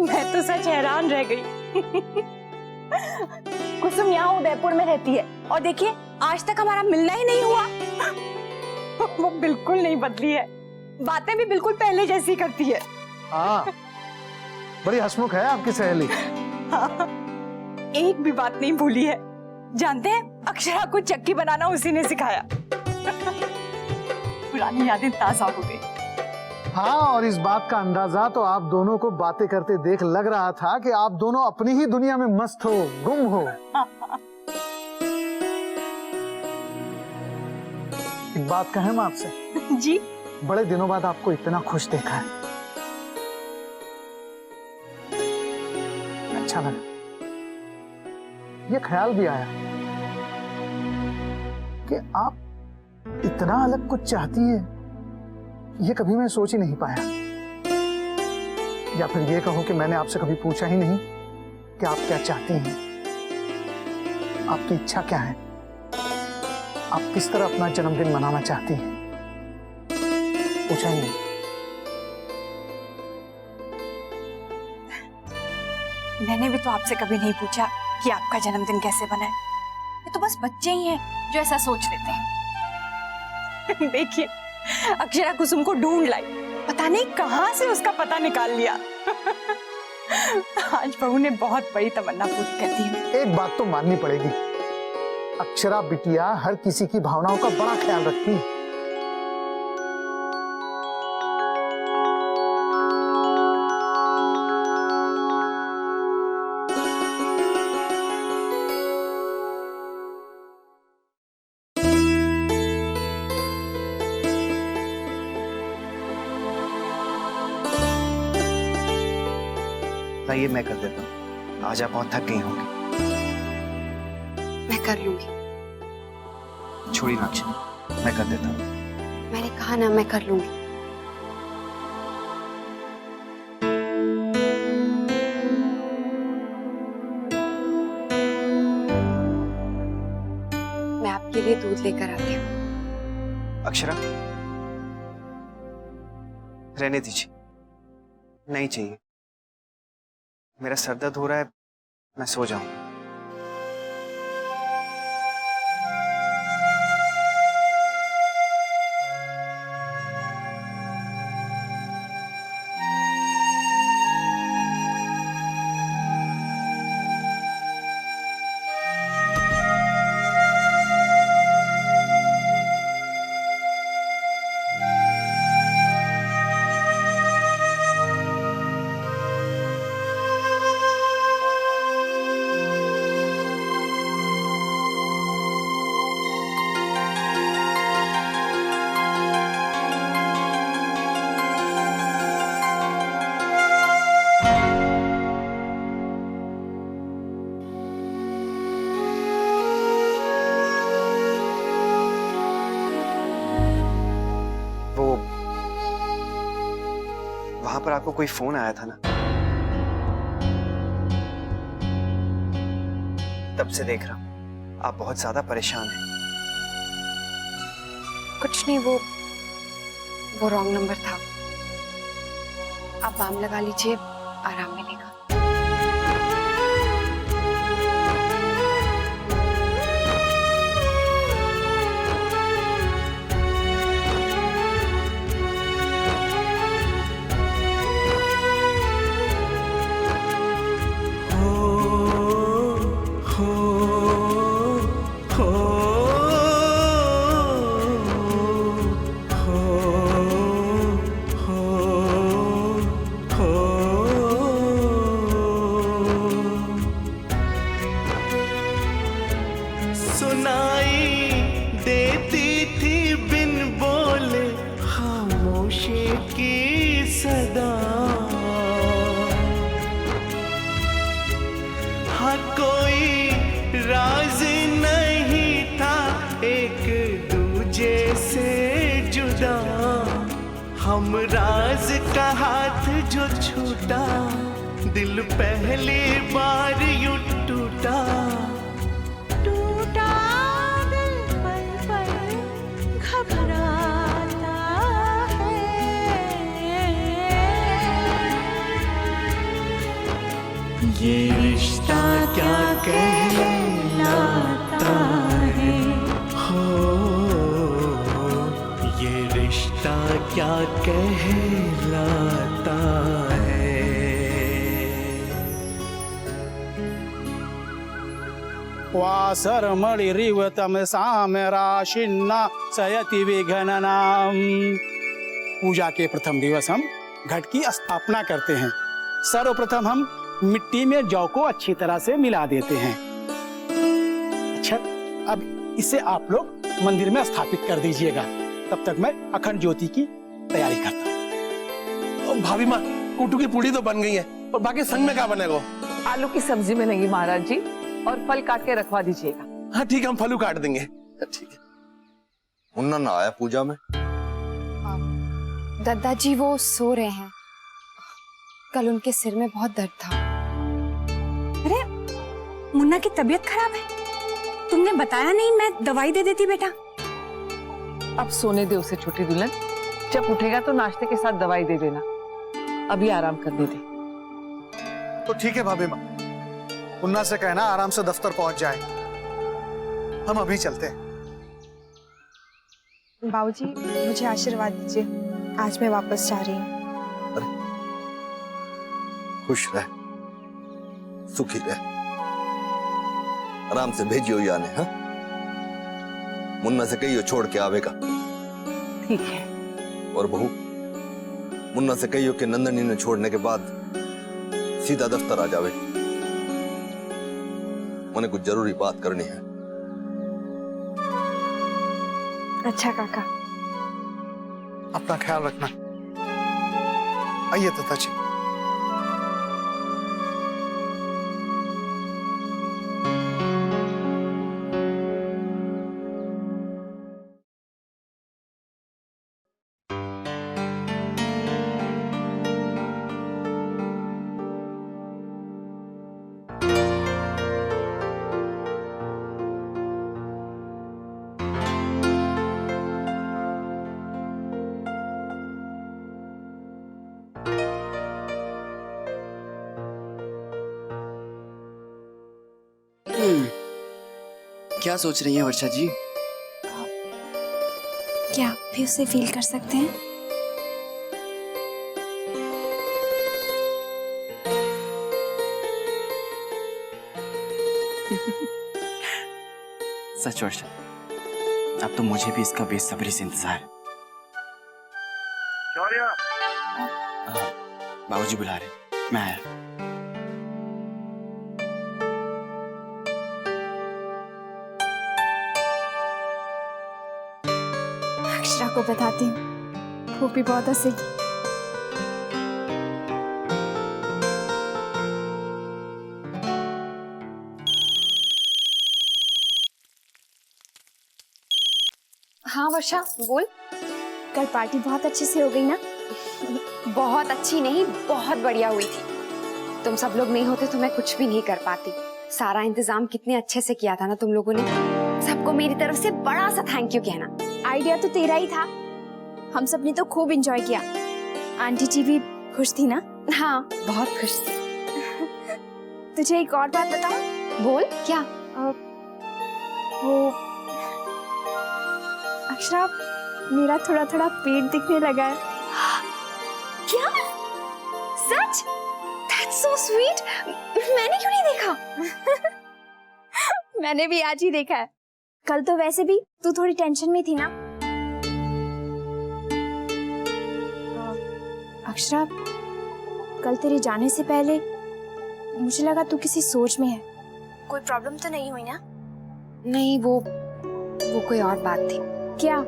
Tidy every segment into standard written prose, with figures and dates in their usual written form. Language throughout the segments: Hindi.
मैं तो सच हैरान रह गई। कुसुम यहाँ उदयपुर में रहती है और देखिए आज तक हमारा मिलना ही नहीं हुआ। वो बिल्कुल नहीं बदली है, बातें भी बिल्कुल पहले जैसी करती है। हाँ, बड़ी हंसमुख है आपकी सहेली। हाँ, एक भी बात नहीं भूली है। जानते हैं अक्षरा को चक्की बनाना उसी ने सिखाया। पुरानी यादें ताजा हो गई। हाँ, और इस बात का अंदाजा तो आप दोनों को बातें करते देख लग रहा था कि आप दोनों अपनी ही दुनिया में मस्त हो, गुम हो। एक बात कहें मैं आपसे? जी? बड़े दिनों बाद आपको इतना खुश देखा है, अच्छा लगा। ये ख्याल भी आया कि आप इतना अलग कुछ चाहती है, ये कभी मैं सोच ही नहीं पाया। या फिर ये कहूं कि मैंने आपसे कभी पूछा ही नहीं कि आप क्या चाहती हैं, आपकी इच्छा क्या है, आप किस तरह अपना जन्मदिन मनाना चाहती हैं, पूछा ही नहीं। मैंने भी तो आपसे कभी नहीं पूछा कि आपका जन्मदिन कैसे बना है। ये तो बस बच्चे ही हैं जो ऐसा सोच लेते हैं। देखिए अक्षरा कुसुम को ढूंढ लाई, पता नहीं कहां से उसका पता निकाल लिया। आज बहू ने बहुत बड़ी तमन्ना पूरी कर दी है। एक बात तो माननी पड़ेगी, अक्षरा बिटिया हर किसी की भावनाओं का बड़ा ख्याल रखती है। ये मैं कर देता हूँ, आज आप बहुत थक गई होंगी। मैं कर लूंगी। छोड़ी ना अक्षरा, मैं कर देता हूँ। मैंने कहा ना मैं कर लूंगी। मैं आपके लिए दूध लेकर आती हूँ। अक्षरा, रहने दीजिए, नहीं चाहिए। मेरा सर दर्द हो रहा है, मैं सो जाऊं। वहां पर आपको कोई फोन आया था ना, तब से देख रहा हूं आप बहुत ज्यादा परेशान हैं। कुछ नहीं, वो रॉन्ग नंबर था। आप बाम लगा लीजिए, आराम मिलेगा। कोई राज नहीं था एक दूजे से जुदा, हम राज का हाथ जो छूटा, दिल पहली बार यूं टूटा। टूटा दिल पल पल घबराता है। ये रिश्ता क्या कहलाता है, हो ये रिश्ता क्या कहलाता है। वासरमणिरिवतम साम्यराशिन्ना सयति विघ्ननाम। पूजा के प्रथम दिवस हम घट की स्थापना करते हैं। सर्वप्रथम हम मिट्टी में जौ को अच्छी तरह से मिला देते हैं। अच्छा, अब इसे आप लोग मंदिर में स्थापित कर दीजिएगा। तब तक मैं अखंड ज्योति की तैयारी करता हूँ। भाभी माँ, कुटू की पूड़ी तो बन गई है, और बाकी संग में क्या बनेगा? आलू की सब्जी बनेगी महाराज जी, और फल काट के रखवा दीजिएगा। हाँ ठीक है, हम फलू काट देंगे। ठीक है। मुन्ना ना आया पूजा में? दादाजी वो सो रहे हैं, कल उनके सिर में बहुत दर्द था। अरे मुन्ना की तबीयत खराब है, तुमने बताया नहीं, मैं दवाई दे देती बेटा। अब सोने दे उसे छोटी दुल्हन, जब उठेगा तो नाश्ते के साथ दवाई दे देना, अभी आराम करने दे। तो ठीक है भाभी माँ, मुन्ना से कहना आराम से दफ्तर पहुंच जाए। हम अभी चलते हैं। बाबूजी मुझे आशीर्वाद दीजिए, आज मैं वापस जा रही हूँ। खुश रह, सुखी रह, आराम से भेजियो याने। हाँ, मुन्ना से कहियो छोड़ के आवेगा। ठीक है। और बहू, मुन्ना से कहियो कि नंदनी ने छोड़ने के बाद सीधा दफ्तर आ जावे, मैंने कुछ जरूरी बात करनी है। अच्छा काका। अपना ख्याल रखना। आइए दादाजी। क्या सोच रही हैं वर्षा जी? क्या आप भी उसे फील कर सकते हैं? सच वर्षा, अब तो मुझे भी इसका बेसब्री से इंतजार है। बाबूजी बुला रहे, मैं आया। अक्षरा को बताती हूँ, वो भी बहुत हंसेगी। हाँ वर्षा बोल। कल पार्टी बहुत अच्छे से हो गई ना? बहुत अच्छी नहीं, बहुत बढ़िया हुई थी। तुम सब लोग नहीं होते तो मैं कुछ भी नहीं कर पाती। सारा इंतजाम कितने अच्छे से किया था ना तुम लोगों ने। सबको मेरी तरफ से बड़ा सा थैंक यू कहना। आइडिया तो तेरा ही था, हम सब ने तो खूब एंजॉय किया। आंटी जी भी खुश थी ना? हाँ बहुत खुश थी। तुझे एक और बात बताऊं? बोल। क्या? वो अक्षरा, मेरा थोड़ा थोड़ा पेट दिखने लगा है। क्या? सच? That's so sweet. मैंने क्यों नहीं देखा? मैंने भी आज ही देखा है। कल तो वैसे भी तू थोड़ी टेंशन में थी ना? अक्षरा, कल तेरे जाने से पहले मुझे लगा तू किसी सोच में है। कोई प्रॉब्लम तो नहीं हुई ना? नहीं, वो कोई और बात थी। क्या?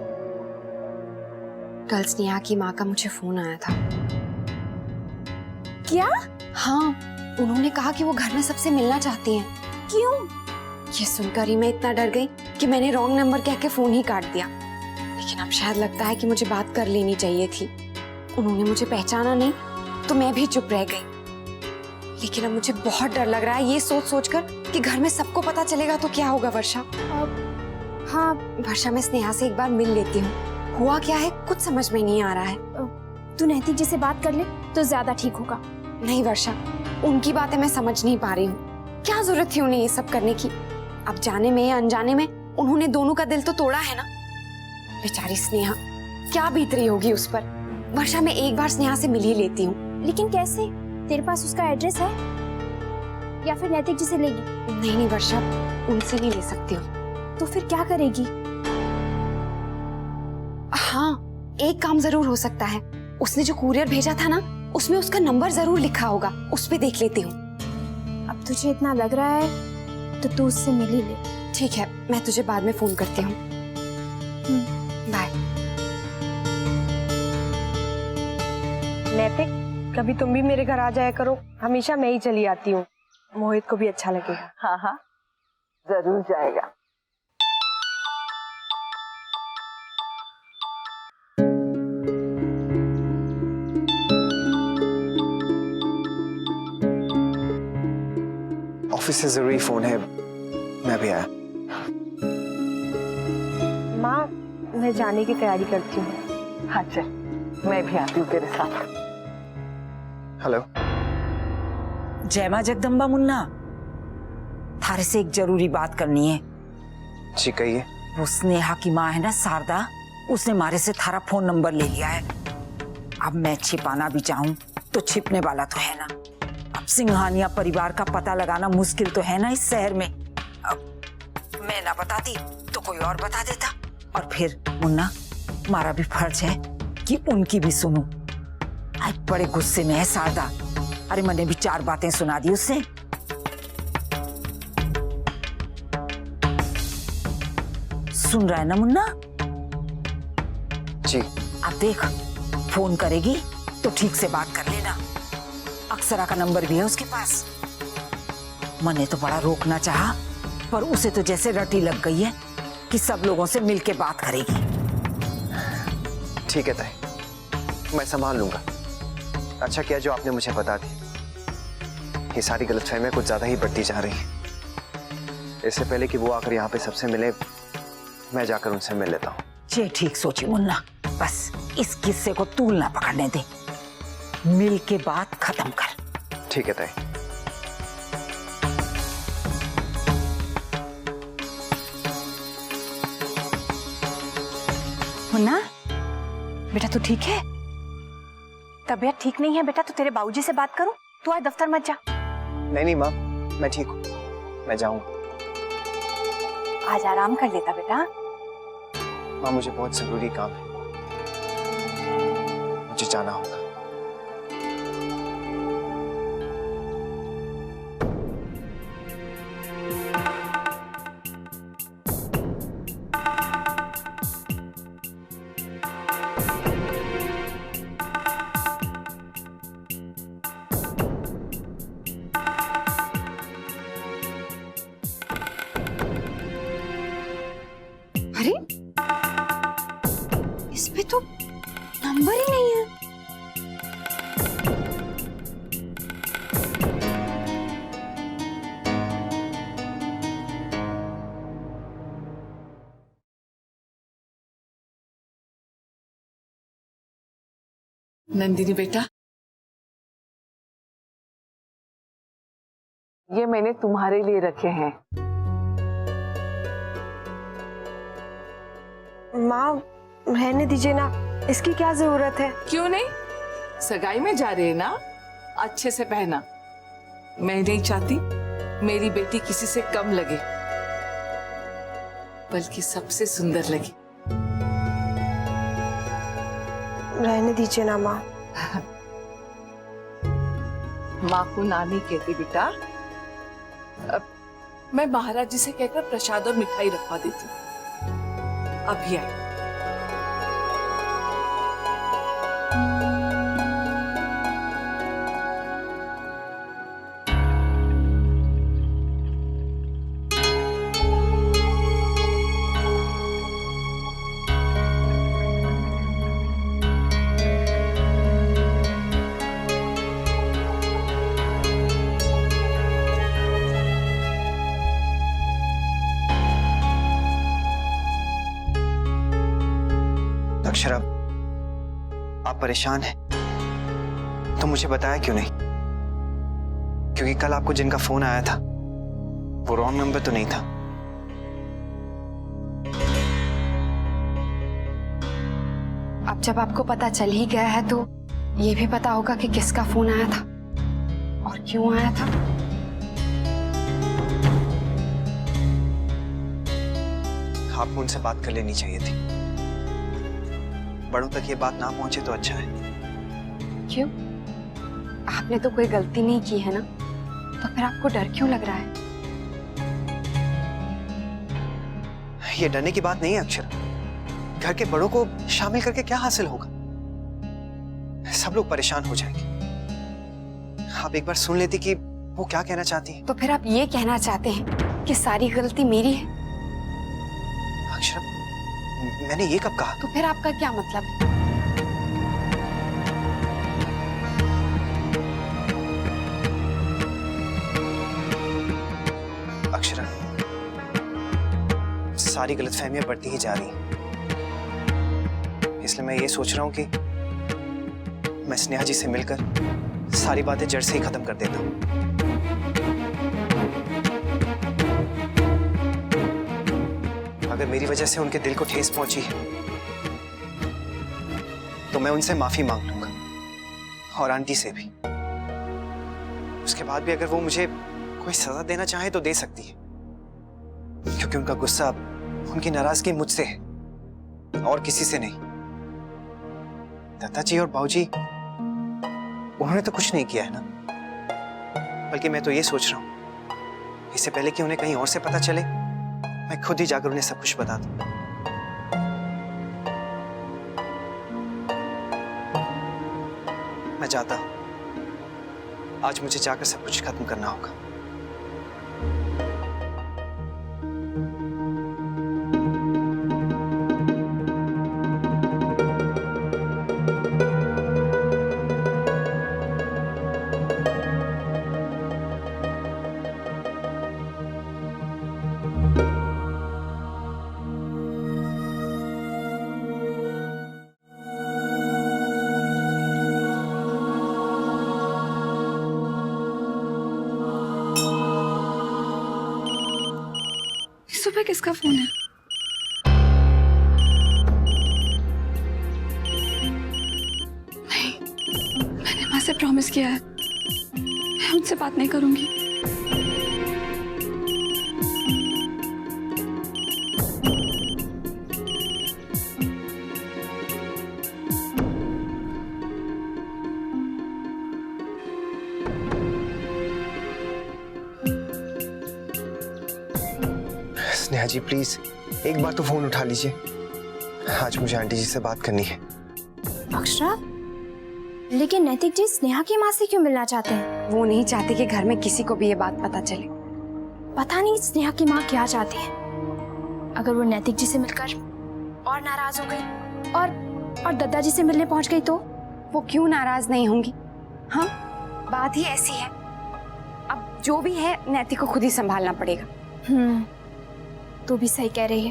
कल स्नेहा की माँ का मुझे फोन आया था। क्या? हाँ, उन्होंने कहा कि वो घर में सबसे मिलना चाहती हैं। क्यों? ये सुनकर ही मैं इतना डर गई कि मैंने रॉन्ग नंबर कह के फोन ही काट दिया। लेकिन अब शायद लगता है कि मुझे बात कर लेनी चाहिए थी। उन्होंने मुझे पहचाना नहीं तो मैं भी चुप रह गई। लेकिन अब मुझे बहुत डर लग रहा है ये सोच सोचकर कि घर में सबको पता चलेगा तो क्या होगा। वर्षा, हाँ वर्षा, मैं स्नेहा से एक बार मिल लेती हूँ। हुआ क्या है कुछ समझ में नहीं आ रहा है। तू नैतिक जी से बात कर ले तो ज्यादा ठीक होगा। नहीं वर्षा, उनकी बातें मैं समझ नहीं पा रही हूँ। क्या जरूरत थी उन्हें ये सब करने की? अब जाने में या अनजाने में उन्होंने दोनों का दिल तो तोड़ा है ना। बेचारी स्नेहा, क्या बीत रही होगी उस पर। वर्षा, मैं एक बार स्नेहा से मिल ही लेती हूँ। लेकिन कैसे? तेरे पास उसका एड्रेस है या फिर नैतिक जी से लेगी? नहीं नहीं वर्षा, उनसे नहीं ले सकती हूँ। तो फिर क्या करेगी? हाँ, एक काम जरूर हो सकता है। उसने जो कुरियर भेजा था ना, उसमें उसका नंबर जरूर लिखा होगा। उस पे देख लेती हूँ। अब तुझे इतना लग रहा है तो तू उससे मिल ही ले। ठीक है, मैं तुझे बाद में फोन करती हूँ। बाय। नैतिक, कभी तुम भी मेरे घर आ जाया करो। हमेशा मैं ही चली आती हूँ, मोहित को भी अच्छा लगेगा। हाँ हाँ, जरूर जाएगा। ऑफिस से जरूरी फोन है, मैं भी आया। माँ, मैं जाने की तैयारी करती हूँ। हाँ चल, मैं भी आती हूँ तेरे साथ। हेलो। जय मां जगदम्बा मुन्ना, थारे से एक जरूरी बात करनी है। जी कहिए। वो स्नेहा की माँ है ना शारदा, उसने मारे से थारा फोन नंबर ले लिया है। अब मैं छिपाना भी चाहूं तो छिपने वाला तो है ना। अब सिंघानिया परिवार का पता लगाना मुश्किल तो है ना इस शहर में। अब मैं ना बताती तो कोई और बता देता, और फिर मुन्ना, हमारा भी फर्ज है कि उनकी भी सुनूं। आज बड़े गुस्से में है शारदा। अरे मैंने भी 4 बातें सुना दी उससे। सुन रहा है ना मुन्ना? जी। अब देख, फोन करेगी तो ठीक से बात कर लेना। अक्षरा का नंबर भी है उसके पास। मैंने तो बड़ा रोकना चाहा, पर उसे तो जैसे रटी लग गई है कि सब लोगों से मिलके बात करेगी। ठीक है ताई, मैं संभाल लूंगा। अच्छा किया जो आपने मुझे बता दी। ये सारी गलतफहमियां कुछ ज्यादा ही बढ़ती जा रही हैं। इससे पहले कि वो आकर यहाँ पे सबसे मिले, मैं जाकर उनसे मिल लेता हूँ। ये ठीक सोची मुन्ना, बस इस किस्से को तूल ना पकड़ने दे। मिल के बात खत्म कर। ठीक है ताई। मुन्ना, बेटा तू ठीक है? तबीयत ठीक नहीं है बेटा, तो तेरे बाबूजी से बात करूं? तू आज दफ्तर मत जा। नहीं माँ, मैं ठीक हूँ, मैं जाऊंगा। आज आराम कर लेता बेटा। माँ मुझे बहुत जरूरी काम है, मुझे जाना होगा। अरे, इस पे तो नंबर ही नहीं है। नंदिनी बेटा, ये मैंने तुम्हारे लिए रखे हैं। माँ, रहने दीजिए ना, इसकी क्या जरूरत है? क्यों नहीं? सगाई में जा रहे हैं ना, अच्छे से पहना। मैं नहीं चाहती मेरी बेटी किसी से कम लगे, बल्कि सबसे सुंदर लगे। रहने दीजिए ना माँ। माँ को नानी कहती बेटा। अब मैं महाराज जी से कहकर प्रसाद और मिठाई रखवा देती हूँ। अभी आई। अक्षरा, आप परेशान हैं तो मुझे बताया क्यों नहीं? क्योंकि कल आपको जिनका फोन आया था वो रॉन्ग नंबर तो नहीं था। अब जब आपको पता चल ही गया है तो ये भी पता होगा कि किसका फोन आया था और क्यों आया था। आपको उनसे बात कर लेनी चाहिए थी। बड़ों तक ये बात ना पहुंचे तो अच्छा है। क्यों? आपने तो कोई गलती नहीं की है ना, तो फिर आपको डर क्यों लग रहा है? ये डरने की बात नहीं है अक्षरा। घर के बड़ों को शामिल करके क्या हासिल होगा? सब लोग परेशान हो जाएंगे। आप एक बार सुन लेती कि वो क्या कहना चाहती है। तो फिर आप ये कहना चाहते हैं कि सारी गलती मेरी है? अक्षरा, मैंने ये कब कहा? तो फिर आपका क्या मतलब है? अक्षरा, सारी गलतफहमियां बढ़ती ही जा रही हैं। इसलिए मैं ये सोच रहा हूं कि मैं स्नेहा जी से मिलकर सारी बातें जड़ से ही खत्म कर देता हूं। अगर मेरी वजह से उनके दिल को ठेस पहुंची है तो मैं उनसे माफी मांग लूंगा और आंटी से भी। उसके बाद भी अगर वो मुझे कोई सजा देना चाहे तो दे सकती है, क्योंकि उनका गुस्सा, उनकी नाराजगी मुझसे है और किसी से नहीं। दत्ता जी और बाबूजी, उन्होंने तो कुछ नहीं किया है ना। बल्कि मैं तो ये सोच रहा हूं, इससे पहले कि उन्हें कहीं और से पता चले, मैं खुद ही जाकर उन्हें सब कुछ बता दूं। मैं जाता हूं। आज मुझे जाकर सब कुछ खत्म करना होगा। सुबह किसका फोन है? नहीं, मैंने माँ से प्रॉमिस किया है, मैं उनसे बात नहीं करूंगी। स्नेहा जी प्लीज एक बार तो फोन उठा लीजिए। आज मुझे आंटी जी से बात करनी है। अक्षरा, लेकिन नैतिक जी स्नेहा की माँ से क्यों मिलना चाहते हैं? वो नहीं चाहते कि घर में किसी को भी ये बात पता चले। पता नहीं स्नेहा की माँ क्या चाहती है। अगर वो नैतिक जी से मिलकर और नाराज हो गई और दादाजी से मिलने पहुंच गई तो? वो क्यों नाराज नहीं होंगी? हाँ, बात ही ऐसी है। अब जो भी है नैतिक को खुद ही संभालना पड़ेगा। तू भी सही कह रही है।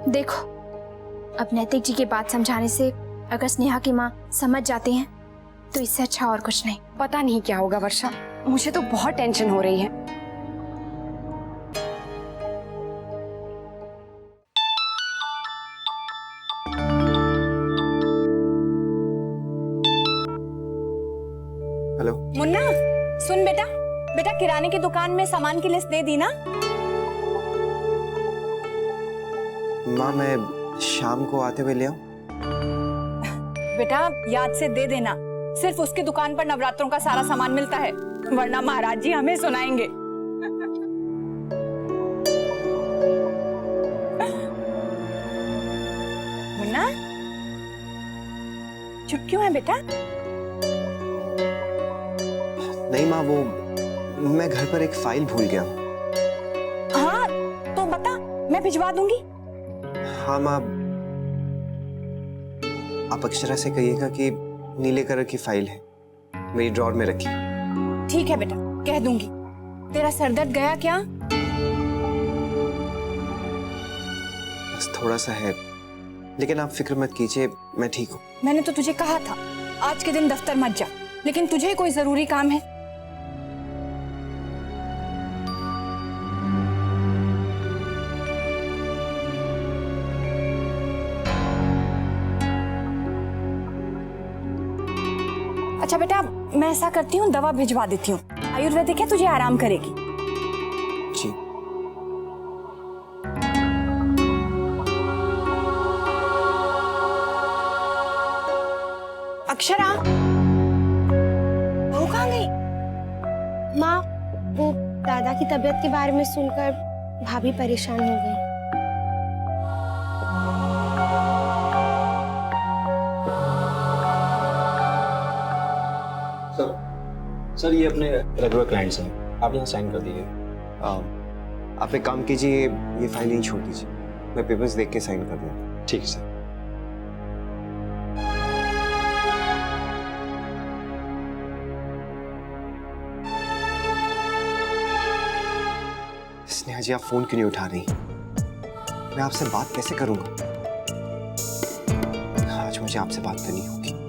देखो, अब नैतिक जी की बात समझाने से अगर स्नेहा की माँ समझ जाती हैं तो इससे अच्छा और कुछ नहीं। पता नहीं क्या होगा वर्षा, मुझे तो बहुत टेंशन हो रही है। हेलो मुन्ना, सुन बेटा, किराने की दुकान में सामान की लिस्ट दे दी ना? माँ, मैं शाम को आते हुए ले आऊं? बेटा याद से दे देना, सिर्फ उसकी दुकान पर नवरात्रों का सारा सामान मिलता है, वरना महाराज जी हमें सुनाएंगे। मुन्ना, चुप क्यों है बेटा? नहीं माँ, वो मैं घर पर एक फाइल भूल गया हूँ। हाँ तो बता, मैं भिजवा दूंगी। हाँ माँ, आप अक्षरा से कहिएगा कि नीले कलर की फाइल है, मेरी ड्रॉर में रखी। ठीक है बेटा, कह दूंगी। तेरा सरदर्द गया क्या? बस थोड़ा सा है, लेकिन आप फिक्र मत कीजिए, मैं ठीक हूँ। मैंने तो तुझे कहा था आज के दिन दफ्तर मत जा, लेकिन तुझे कोई जरूरी काम है। अच्छा बेटा, मैं ऐसा करती हूँ, दवा भिजवा देती हूँ। आयुर्वेदिक है, तुझे आराम करेगी। जी। अक्षरा, वो कहाँ गई? माँ, वो दादा की तबीयत के बारे में सुनकर भाभी परेशान हो गई। सर ये अपने रेगुलर क्लाइंट्स हैं, आप यहाँ साइन कर दीजिए। आप एक काम कीजिए, ये फाइल नहीं छोड़ दीजिए, मैं पेपर्स देख के साइन कर दूँ। ठीक है सर। स्नेहा जी, आप फोन क्यों नहीं उठा रही? मैं आपसे बात कैसे करूंगा? आज मुझे आपसे बात करनी होगी।